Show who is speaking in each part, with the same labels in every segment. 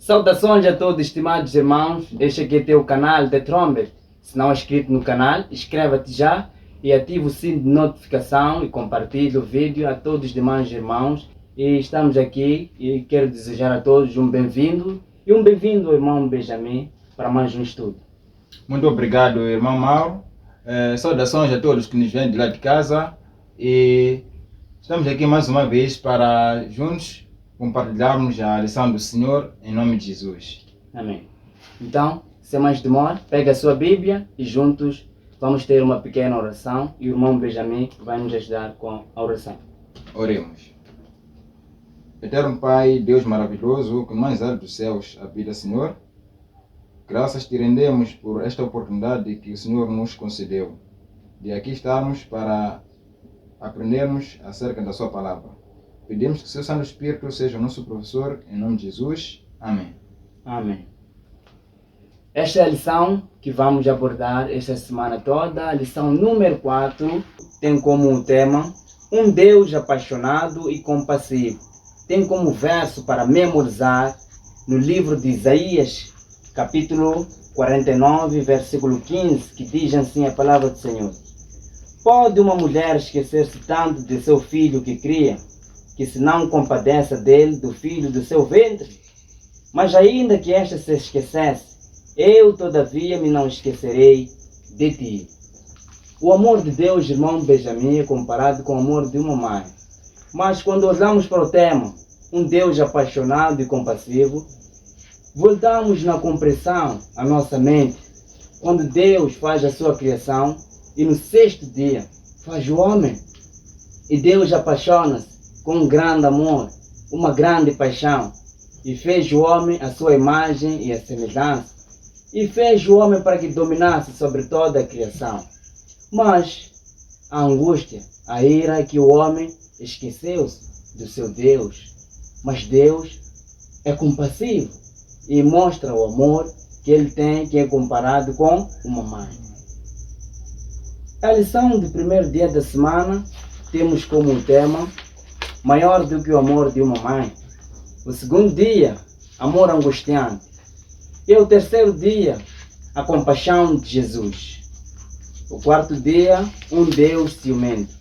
Speaker 1: Saudações a todos, estimados irmãos. Este aqui é teu canal The Trumpet. Se não é inscrito no canal, inscreva-te já e ative o sino de notificação e compartilhe o vídeo a todos os demais irmãos. E estamos aqui e quero desejar a todos um bem-vindo e um bem-vindo ao irmão Benjamin para mais um estudo.
Speaker 2: Muito obrigado, irmão Mauro. Saudações a todos que nos vêm de lá de casa e estamos aqui mais uma vez para juntos compartilharmos a lição do Senhor em nome de Jesus.
Speaker 1: Amém. Então, sem mais demora, pega a sua Bíblia e juntos vamos ter uma pequena oração e o irmão Benjamin vai nos ajudar com a oração.
Speaker 2: Oremos. Eterno Pai, Deus maravilhoso, que no mais alto dos céus habita, Senhor, graças te rendemos por esta oportunidade que o Senhor nos concedeu, de aqui estarmos para aprendermos acerca da sua palavra. Pedimos que o seu Santo Espírito seja o nosso professor, em nome de Jesus. Amém.
Speaker 1: Amém. Esta é a lição que vamos abordar esta semana toda. A lição número 4 tem como tema um Deus apaixonado e compassivo. Tem como verso para memorizar no livro de Isaías, capítulo 49, versículo 15, que diz assim a palavra do Senhor. Pode uma mulher esquecer-se tanto de seu filho que cria, que se não compadeça dele, do filho do seu ventre? Mas ainda que esta se esquecesse, eu todavia me não esquecerei de ti. O amor de Deus, irmão Benjamin, é comparado com o amor de uma mãe. Mas quando olhamos para o tema, um Deus apaixonado e compassivo, voltamos na compreensão à nossa mente, quando Deus faz a sua criação e no sexto dia faz o homem. E Deus apaixona-se com um grande amor, uma grande paixão, e fez o homem à sua imagem e à semelhança, e fez o homem para que dominasse sobre toda a criação. Mas a angústia, a ira que o homem esqueceu-se do seu Deus. Mas Deus é compassivo e mostra o amor que ele tem, que é comparado com uma mãe. A lição do primeiro dia da semana temos como tema maior do que o amor de uma mãe. O segundo dia, amor angustiante. E o terceiro dia, a compaixão de Jesus. O quarto dia, um Deus ciumento.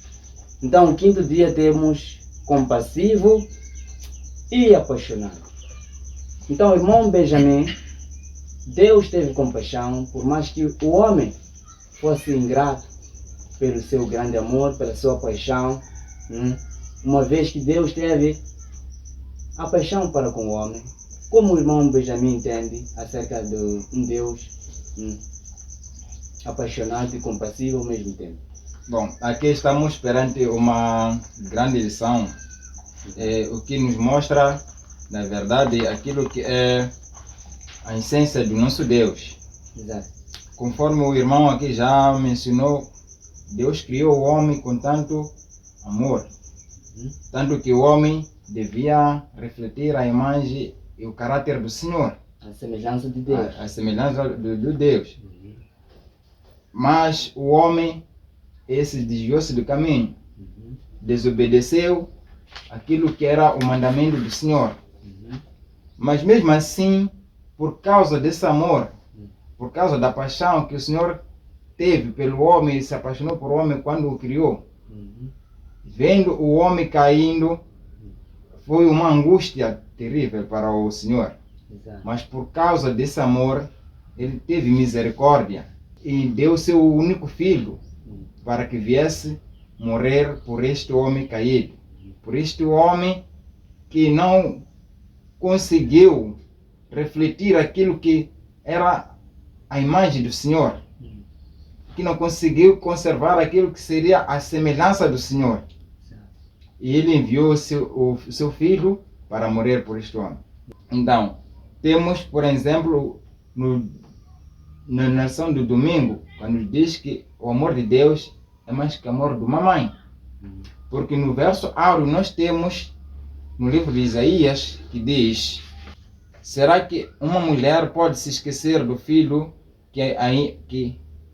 Speaker 1: Então, o quinto dia temos compassivo e apaixonado. Então, irmão Benjamin, Deus teve compaixão, por mais que o homem fosse ingrato pelo seu grande amor, pela sua paixão, uma vez que Deus teve a paixão para com o homem. Como o irmão Benjamin entende acerca de um Deus apaixonado e compassivo ao mesmo tempo?
Speaker 2: Bom, aqui estamos perante uma grande lição, o que nos mostra, na verdade, aquilo que é a essência do nosso Deus.
Speaker 1: Exato.
Speaker 2: Conforme o irmão aqui já mencionou, Deus criou o homem com tanto amor, tanto que o homem devia refletir a imagem e o caráter do Senhor,
Speaker 1: A semelhança de Deus.
Speaker 2: a semelhança do Deus. Mas o homem, esse desviou-se do caminho, desobedeceu aquilo que era o mandamento do Senhor. Mas mesmo assim, por causa desse amor, por causa da paixão que o Senhor teve pelo homem, se apaixonou por homem quando o criou, vendo o homem caindo, foi uma angústia terrível para o Senhor.
Speaker 1: Exato.
Speaker 2: Mas por causa desse amor, ele teve misericórdia e deu seu único filho para que viesse morrer por este homem caído, por este homem que não conseguiu refletir aquilo que era a imagem do Senhor, que não conseguiu conservar aquilo que seria a semelhança do Senhor. E ele enviou o seu filho para morrer por este homem. Então, temos, por exemplo, na lição do domingo, quando diz que o amor de Deus é mais que o amor de uma mãe. Porque no verso áureo nós temos, no livro de Isaías, que diz: será que uma mulher pode se esquecer do filho que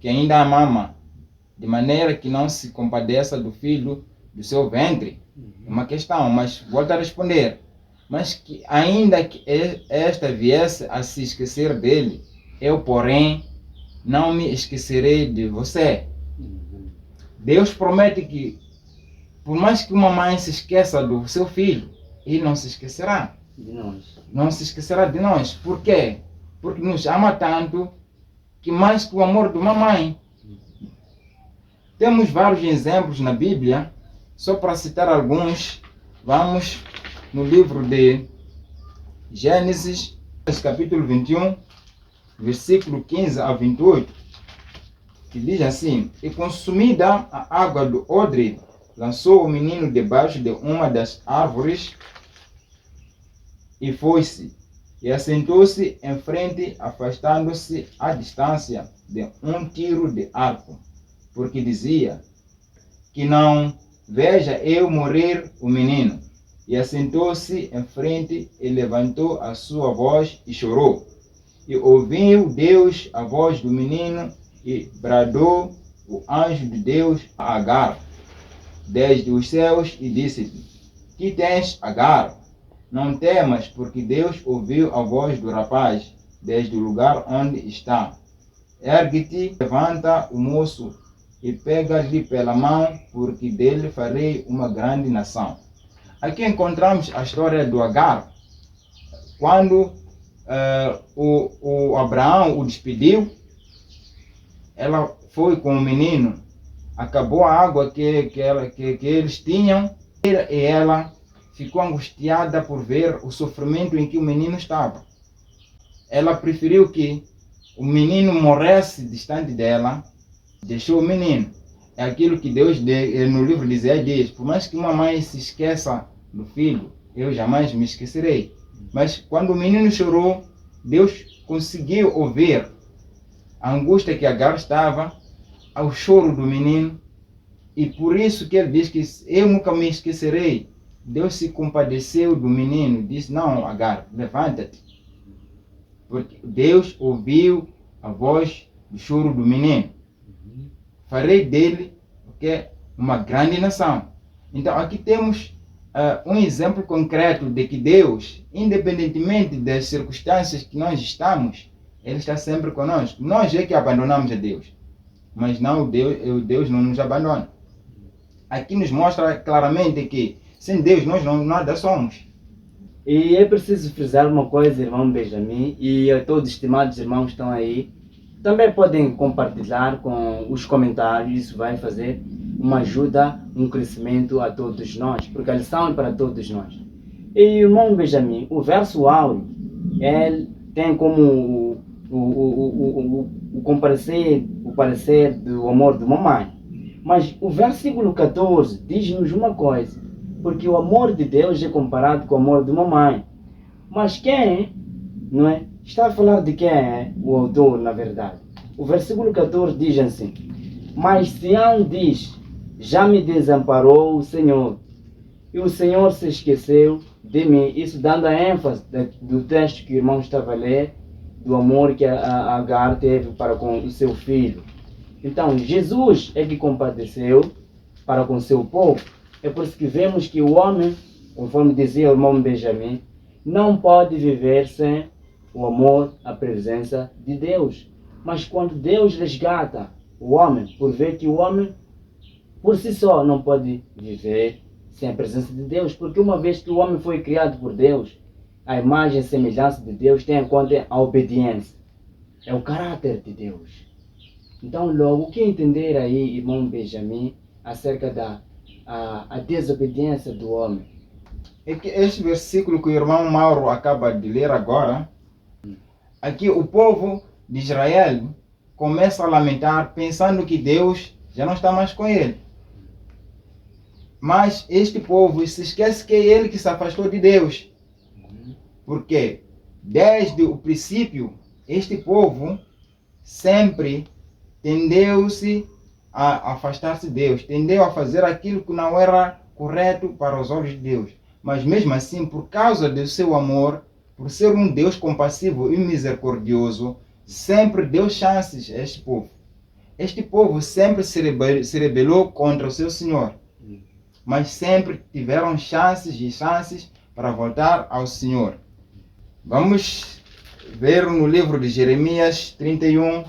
Speaker 2: ainda a mama, de maneira que não se compadeça do filho do seu ventre? É uma questão, mas volto a responder. mas que ainda que esta viesse a se esquecer dele, eu, porém, não me esquecerei de você. Deus promete que, por mais que uma mãe se esqueça do seu filho, ele não se esquecerá.
Speaker 1: De nós.
Speaker 2: Não se esquecerá de nós. Por quê? Porque nos ama tanto que mais que o amor de uma mãe. Temos vários exemplos na Bíblia, só para citar alguns. Vamos no livro de Gênesis, capítulo 21, versículo 15 a 28, que diz assim: E consumida a água do odre, lançou o menino debaixo de uma das árvores e foi-se, e assentou-se em frente, afastando-se à distância de um tiro de arco, porque dizia: que não veja eu morrer o menino. E assentou-se em frente e levantou a sua voz e chorou. E ouviu Deus a voz do menino e bradou o anjo de Deus a Agar desde os céus e disse-lhe: Que tens, Agar? Não temas, porque Deus ouviu a voz do rapaz desde o lugar onde está. Ergue-te, levanta o moço e pega-lhe pela mão, porque dele farei uma grande nação. Aqui encontramos a história do Agar, quando o Abraão o despediu. Ela foi com o menino, acabou a água que eles tinham, e ela ficou angustiada por ver o sofrimento em que o menino estava. Ela preferiu que o menino morresse distante dela, deixou o menino. É aquilo que Deus no livro de Isaías diz: por mais que uma mãe se esqueça do filho, eu jamais me esquecerei. Mas quando o menino chorou, Deus conseguiu ouvir a angústia que Agar estava, ao choro do menino, e por isso que ele diz que eu nunca me esquecerei. Deus se compadeceu do menino, disse: não, Agar, levanta-te. Porque Deus ouviu a voz do choro do menino. Farei dele uma grande nação. Então aqui temos um exemplo concreto de que Deus, independentemente das circunstâncias que nós estamos, Ele está sempre conosco. Nós é que abandonamos a Deus, mas não, Deus não nos abandona. Aqui nos mostra claramente que sem Deus nós nada somos.
Speaker 1: E é preciso frisar uma coisa, irmão Benjamin, e a todos os estimados irmãos que estão aí, também podem compartilhar com os comentários, isso vai fazer uma ajuda, um crescimento a todos nós, porque a lição é para todos nós. E irmão Benjamin, o verso áureo, ele tem como o parecer do amor de uma mãe. Mas o versículo 14 diz-nos uma coisa, porque o amor de Deus é comparado com o amor de uma mãe. Mas quem, não é? Está a falar de quem é o autor, na verdade. O versículo 14 diz assim: Mas Sião diz: já me desamparou o Senhor, e o Senhor se esqueceu de mim. Isso dando a ênfase do texto que o irmão estava a ler, do amor que a Agar teve para com o seu filho. Então, Jesus é que compadeceu para com o seu povo. É por isso que vemos que o homem, conforme dizia o irmão Benjamin, não pode viver sem o amor, a presença de Deus. Mas quando Deus resgata o homem, por ver que o homem por si só não pode viver sem a presença de Deus, porque uma vez que o homem foi criado por Deus, a imagem e semelhança de Deus tem em conta a obediência. É o caráter de Deus. Então, logo, o que entender aí, irmão Benjamin, acerca da a desobediência do homem?
Speaker 2: É que este versículo que o irmão Mauro acaba de ler agora, aqui o povo de Israel começa a lamentar pensando que Deus já não está mais com ele. Mas este povo se esquece que é ele que se afastou de Deus. Porque desde o princípio, este povo sempre tendeu-se a afastar-se de Deus, tendeu a fazer aquilo que não era correto para os olhos de Deus. Mas mesmo assim, por causa do seu amor, por ser um Deus compassivo e misericordioso, sempre deu chances a este povo. Este povo sempre se rebelou contra o seu Senhor, mas sempre tiveram chances e chances para voltar ao Senhor. Vamos ver no livro de Jeremias 31,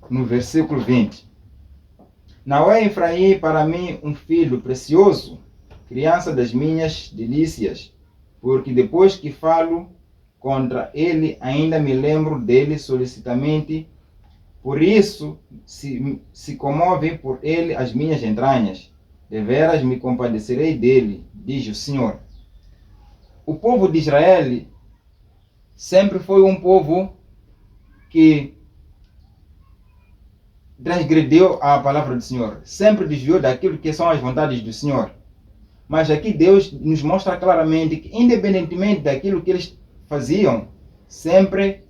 Speaker 2: no versículo 20. Não é Efraim para mim um filho precioso, criança das minhas delícias, porque depois que falo contra ele, ainda me lembro dele solicitamente. Por isso se comovem por ele as minhas entranhas. Deveras me compadecerei dele, diz o Senhor. O povo de Israel sempre foi um povo que transgrediu a palavra do Senhor, sempre desviou daquilo que são as vontades do Senhor. Mas aqui Deus nos mostra claramente que, independentemente daquilo que eles faziam, sempre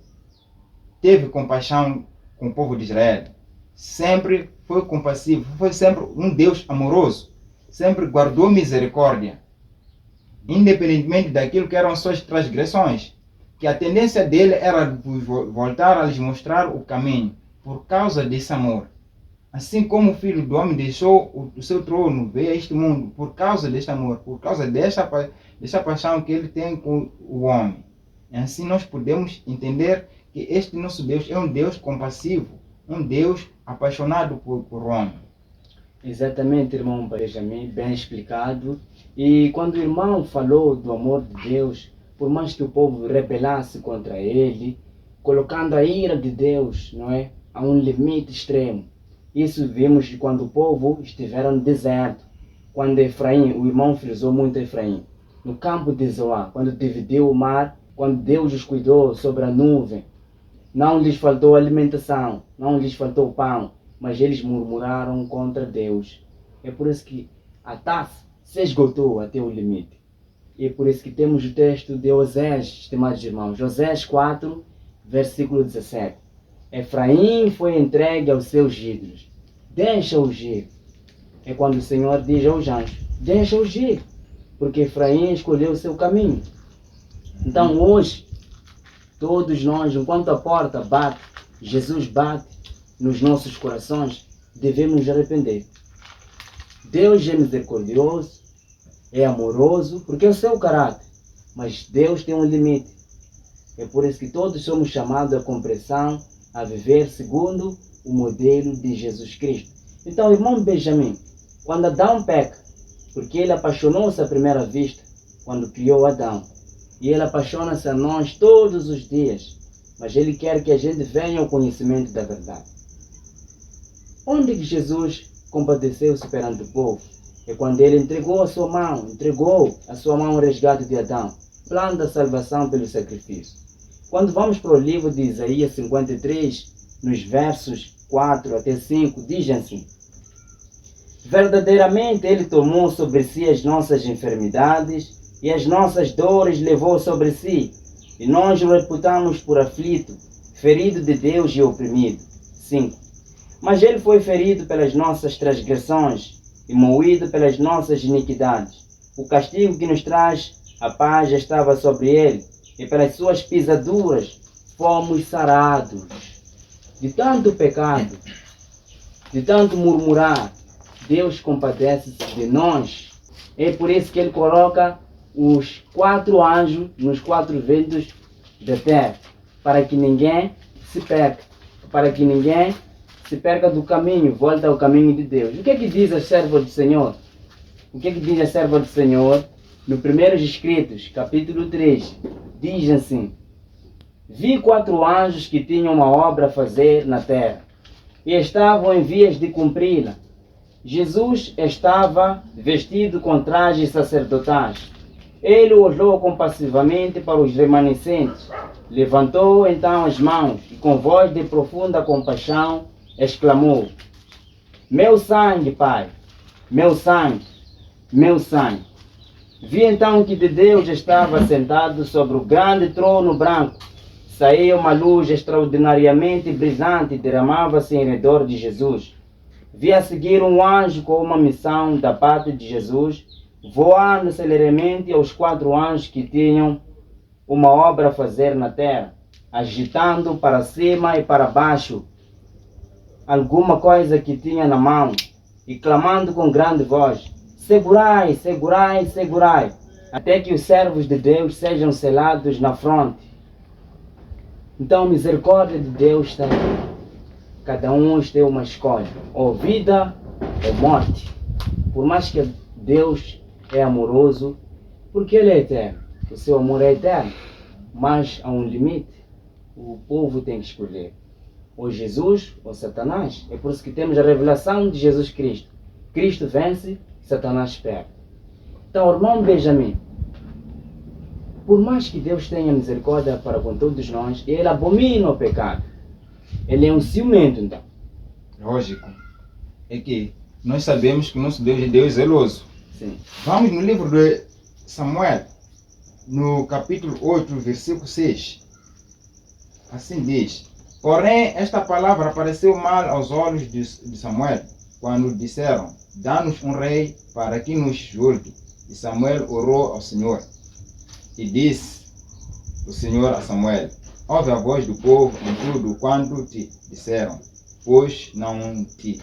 Speaker 2: teve compaixão com o povo de Israel. Sempre foi compassivo, foi sempre um Deus amoroso, sempre guardou misericórdia, independentemente daquilo que eram suas transgressões, que a tendência dele era voltar a lhes mostrar o caminho, por causa desse amor. Assim como o Filho do Homem deixou o seu trono, veio a este mundo, por causa deste amor, por causa desta paixão que ele tem com o homem. E assim nós podemos entender que este nosso Deus é um Deus compassivo, um Deus apaixonado por o homem.
Speaker 1: Exatamente, irmão Benjamin, bem explicado. E quando o irmão falou do amor de Deus, por mais que o povo rebelasse contra ele, colocando a ira de Deus, não é, a um limite extremo. Isso vimos quando o povo estiver no deserto, quando Efraim, o irmão frisou muito Efraim, no campo de Zoá, quando dividiu o mar, quando Deus os cuidou sobre a nuvem. Não lhes faltou alimentação, não lhes faltou pão, mas eles murmuraram contra Deus. É por isso que a taça se esgotou até o limite. E é por isso que temos o texto de Osés, estimados irmãos, Osés 4, versículo 17. Efraim foi entregue aos seus ídolos. Deixa-os ir. É quando o Senhor diz aos anjos, deixa-os ir, porque Efraim escolheu o seu caminho. Então hoje, todos nós, enquanto a porta bate, Jesus bate nos nossos corações, devemos nos arrepender. Deus é misericordioso, é amoroso, porque é o seu caráter, mas Deus tem um limite. É por isso que todos somos chamados à compreensão, a viver segundo o modelo de Jesus Cristo. Então, irmão Benjamin, quando Adão peca, porque ele apaixonou-se à primeira vista, quando criou Adão, e ele apaixona-se a nós todos os dias, mas ele quer que a gente venha ao conhecimento da verdade. Onde que Jesus compadeceu-se perante o povo? É quando ele entregou a sua mão ao resgate de Adão, plano da salvação pelo sacrifício. Quando vamos para o livro de Isaías 53, nos versos 4 até 5, diz assim: verdadeiramente ele tomou sobre si as nossas enfermidades e as nossas dores levou sobre si, e nós o reputamos por aflito, ferido de Deus e oprimido. 5. Mas ele foi ferido pelas nossas transgressões e moído pelas nossas iniquidades. O castigo que nos traz a paz estava sobre ele, e pelas suas pisaduras fomos sarados. De tanto pecado, de tanto murmurar, Deus compadece-se de nós. É por isso que ele coloca os 4 anjos nos 4 ventos da terra, para que ninguém se perca, para que ninguém se perca do caminho, volta ao caminho de Deus. O que é que diz a serva do Senhor? O que é que diz a serva do Senhor? No Primeiros Escritos, capítulo 3, diz assim: vi 4 anjos que tinham uma obra a fazer na terra, e estavam em vias de cumpri-la. Jesus estava vestido com trajes sacerdotais. Ele olhou compassivamente para os remanescentes, levantou então as mãos e com voz de profunda compaixão exclamou: meu sangue, Pai, meu sangue, meu sangue. Vi então que de Deus estava sentado sobre o grande trono branco. Saía uma luz extraordinariamente brilhante e derramava-se em redor de Jesus. Vi a seguir um anjo com uma missão da parte de Jesus, voando celeremente aos 4 anjos que tinham uma obra a fazer na terra, agitando para cima e para baixo alguma coisa que tinha na mão, e clamando com grande voz: segurai, segurai, segurai, até que os servos de Deus sejam selados na fronte. Então a misericórdia de Deus está aqui. Cada um tem uma escolha, ou vida ou morte. Por mais que Deus é amoroso, porque Ele é eterno, o seu amor é eterno, mas há um limite. O povo tem que escolher, ou Jesus ou Satanás. É por isso que temos a revelação de Jesus Cristo. Cristo vence, Satanás perde. Então, irmão Benjamin, por mais que Deus tenha misericórdia para com todos nós, Ele abomina o pecado. Ele é um ciumento, então.
Speaker 2: Lógico. É que nós sabemos que o nosso Deus é Deus zeloso.
Speaker 1: Sim.
Speaker 2: Vamos no livro de Samuel, no capítulo 8, versículo 6. Assim diz: porém, esta palavra pareceu mal aos olhos de Samuel, quando disseram: dá-nos um rei para que nos julgue. E Samuel orou ao Senhor. E disse o Senhor a Samuel: ouve a voz do povo em tudo quanto te disseram, pois não te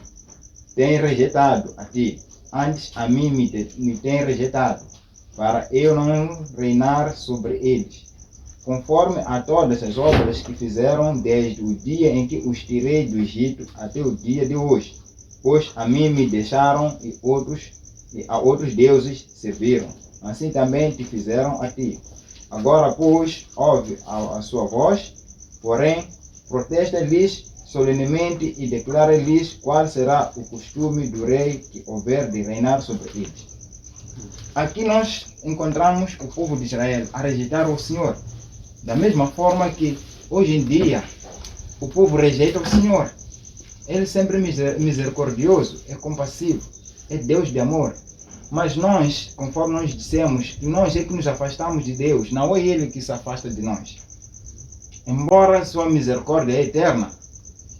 Speaker 2: tem rejeitado a ti, antes a mim me tem rejeitado, para eu não reinar sobre eles, conforme a todas as obras que fizeram desde o dia em que os tirei do Egito até o dia de hoje, pois a mim me deixaram e a outros deuses serviram, assim também te fizeram a ti. Agora, pois, ouve a sua voz, porém, protesta-lhes solenemente e declara-lhes qual será o costume do rei que houver de reinar sobre eles. Aqui nós encontramos o povo de Israel a rejeitar o Senhor, da mesma forma que hoje em dia o povo rejeita o Senhor. Ele sempre é misericordioso, é compassivo, é Deus de amor. Mas nós, conforme nós dissemos, que nós é que nos afastamos de Deus, não é Ele que se afasta de nós. Embora sua misericórdia é eterna,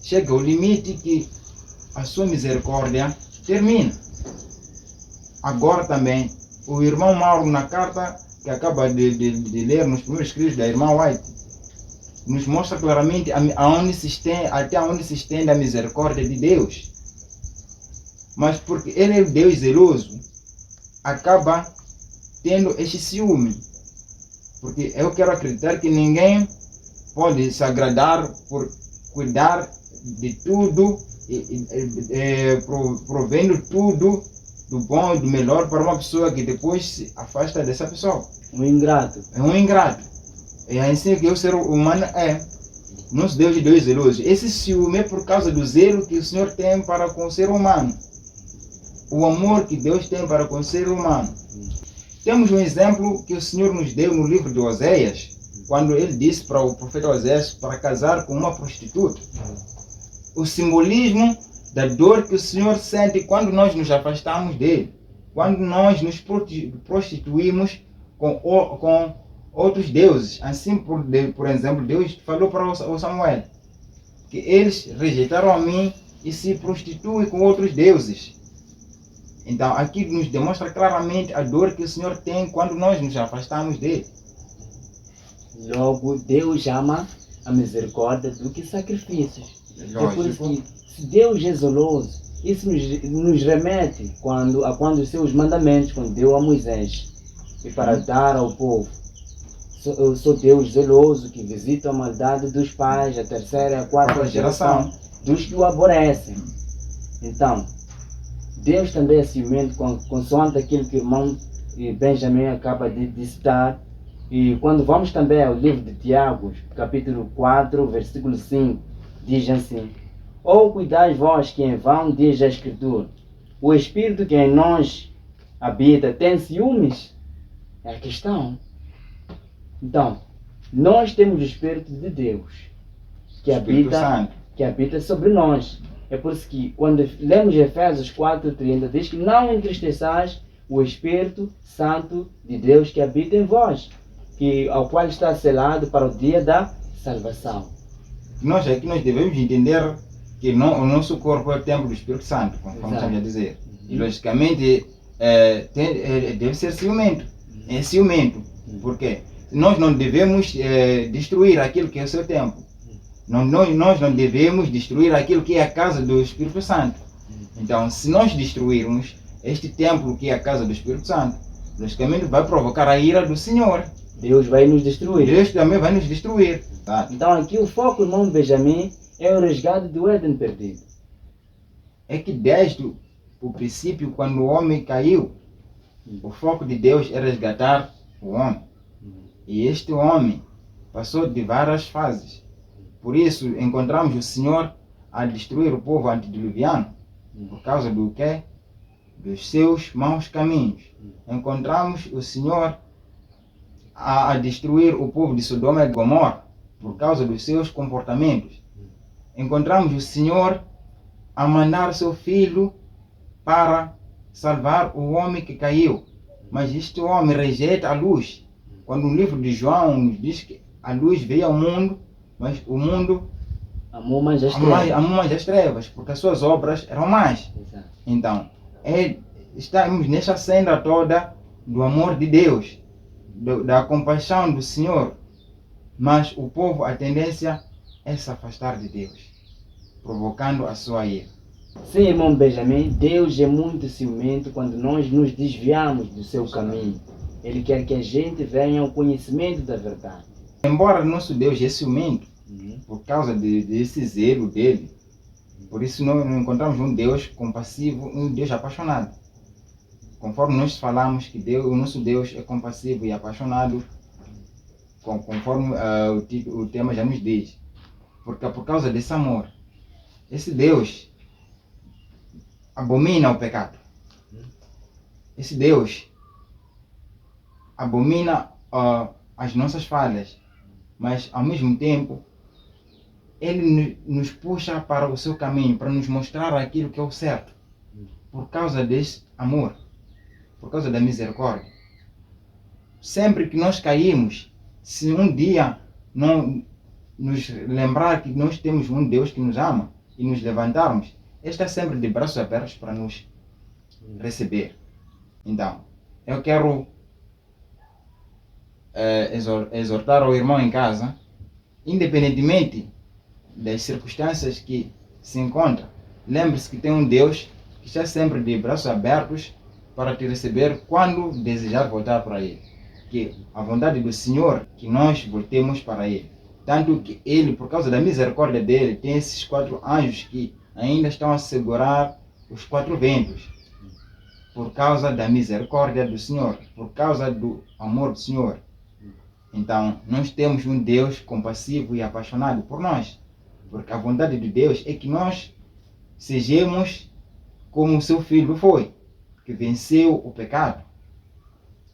Speaker 2: chega ao limite que a sua misericórdia termina. Agora também, o irmão Mauro, na carta que acaba de ler nos primeiros escritos da irmã White, nos mostra claramente até onde se estende a misericórdia de Deus. Mas porque Ele é Deus zeloso, acaba tendo este ciúme. Porque eu quero acreditar que ninguém pode se agradar por cuidar de tudo, provendo tudo do bom e do melhor para uma pessoa que depois se afasta dessa pessoa.
Speaker 1: Um ingrato.
Speaker 2: É um ingrato. É assim que o ser humano é. Nosso Deus é Deus zeloso. Esse ciúme é por causa do zelo que o Senhor tem para com o ser humano. O amor que Deus tem para com o ser humano. Temos um exemplo que o Senhor nos deu no livro de Oséias, quando ele disse para o profeta Oséias para casar com uma prostituta. O simbolismo da dor que o Senhor sente quando nós nos afastamos dele, quando nós nos prostituímos com outros deuses. Assim, por exemplo, Deus falou para o Samuel que eles rejeitaram a mim e se prostituem com outros deuses. Então, aqui nos demonstra claramente a dor que o Senhor tem quando nós nos afastamos dele.
Speaker 1: Logo, Deus ama a misericórdia do que sacrifícios.
Speaker 2: Lógico.
Speaker 1: É por isso que, se Deus é zeloso, isso nos remete quando os seus mandamentos, quando deu a Moisés, e para dar ao povo. Eu sou Deus zeloso, que visita a maldade dos pais, a terceira e a quarta geração, dos que o aborrecem. Então, Deus também é ciumento, consoante aquilo que o irmão Benjamin acaba de citar. E quando vamos também ao livro de Tiago, capítulo 4, versículo 5, diz assim: ou cuidais vós que em vão, diz a Escritura, o Espírito que em nós habita tem ciúmes? É a questão. Então, nós temos o Espírito de Deus, que habita sobre nós. É por isso que, quando lemos Efésios 4:30, diz que não entristeçais o Espírito Santo de Deus que habita em vós, ao qual está selado para o dia da salvação.
Speaker 2: Nós devemos entender que o nosso corpo é o templo do Espírito Santo, conforme estamos a dizer. E, logicamente, deve ser ciumento. É ciumento. Por quê? Nós não devemos destruir aquilo que é o seu templo. Nós não devemos destruir aquilo que é a casa do Espírito Santo. Então, se nós destruirmos este templo que é a casa do Espírito Santo, nos caminhos vai provocar a ira do Senhor.
Speaker 1: Deus vai nos destruir.
Speaker 2: Deus também vai nos destruir. Tá?
Speaker 1: Então aqui o foco, irmão Benjamin, é o resgate do Éden perdido.
Speaker 2: É que desde o princípio, quando o homem caiu, o foco de Deus é resgatar o homem. E este homem passou de várias fases. Por isso encontramos o Senhor a destruir o povo antediluviano. Por causa do quê? Dos seus maus caminhos. Encontramos o Senhor a destruir o povo de Sodoma e Gomorra por causa dos seus comportamentos. Encontramos o Senhor a mandar seu filho para salvar o homem que caiu. Mas este homem rejeita a luz. Quando o livro de João nos diz que a luz veio ao mundo, mas o mundo
Speaker 1: amou mais as trevas,
Speaker 2: porque as suas obras eram más.
Speaker 1: Exato.
Speaker 2: Então, estamos nessa senda toda do amor de Deus, da compaixão do Senhor, mas o povo, a tendência é se afastar de Deus, provocando a sua ira.
Speaker 1: Sim, irmão Benjamin, Deus é muito ciumento quando nós nos desviamos do seu caminho. Ele quer que a gente venha ao conhecimento da verdade.
Speaker 2: Embora nosso Deus é ciumento, por causa desse zelo dele, por isso nós encontramos um Deus compassivo, um Deus apaixonado. Conforme nós falamos que o nosso Deus é compassivo e apaixonado, conforme o tema já nos diz. Porque por causa desse amor, esse Deus abomina o pecado. Esse Deus abomina as nossas falhas, mas ao mesmo tempo Ele nos puxa para o seu caminho, para nos mostrar aquilo que é o certo, por causa desse amor, por causa da misericórdia. Sempre que nós caímos, se um dia não nos lembrar que nós temos um Deus que nos ama e nos levantarmos, Ele está sempre de braços abertos para nos receber. Então, eu quero exortar ao irmão em casa, independentemente das circunstâncias que se encontra, lembre-se que tem um Deus que está sempre de braços abertos para te receber quando desejar voltar para Ele. Que a vontade do Senhor que nós voltemos para Ele. Tanto que Ele, por causa da misericórdia dele, tem esses 4 anjos que ainda estão a segurar os 4 ventos. Por causa da misericórdia do Senhor, por causa do amor do Senhor. Então, nós temos um Deus compassivo e apaixonado por nós. Porque a vontade de Deus é que nós sejamos como o seu filho foi, que venceu o pecado.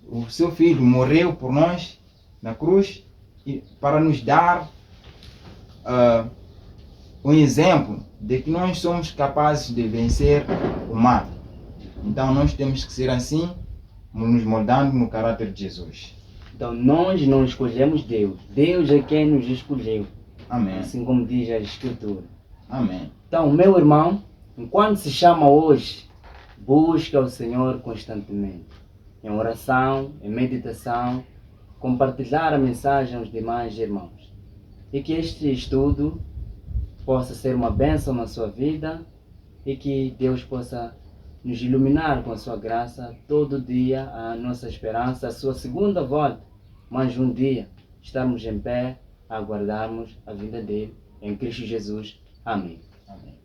Speaker 2: O seu filho morreu por nós na cruz para nos dar um exemplo de que nós somos capazes de vencer o mal. Então nós temos que ser assim, nos moldando no caráter de Jesus.
Speaker 1: Então nós não escolhemos Deus. Deus é quem nos escolheu.
Speaker 2: Amém.
Speaker 1: Assim como diz a Escritura.
Speaker 2: Amém.
Speaker 1: Então, meu irmão, enquanto se chama hoje, busca o Senhor constantemente. Em oração, em meditação, compartilhar a mensagem aos demais irmãos. E que este estudo possa ser uma bênção na sua vida e que Deus possa nos iluminar com a sua graça todo dia, a nossa esperança, a sua segunda volta. Mas um dia estarmos em pé a aguardarmos a vinda dele em Cristo Jesus. Amém.
Speaker 2: Amém.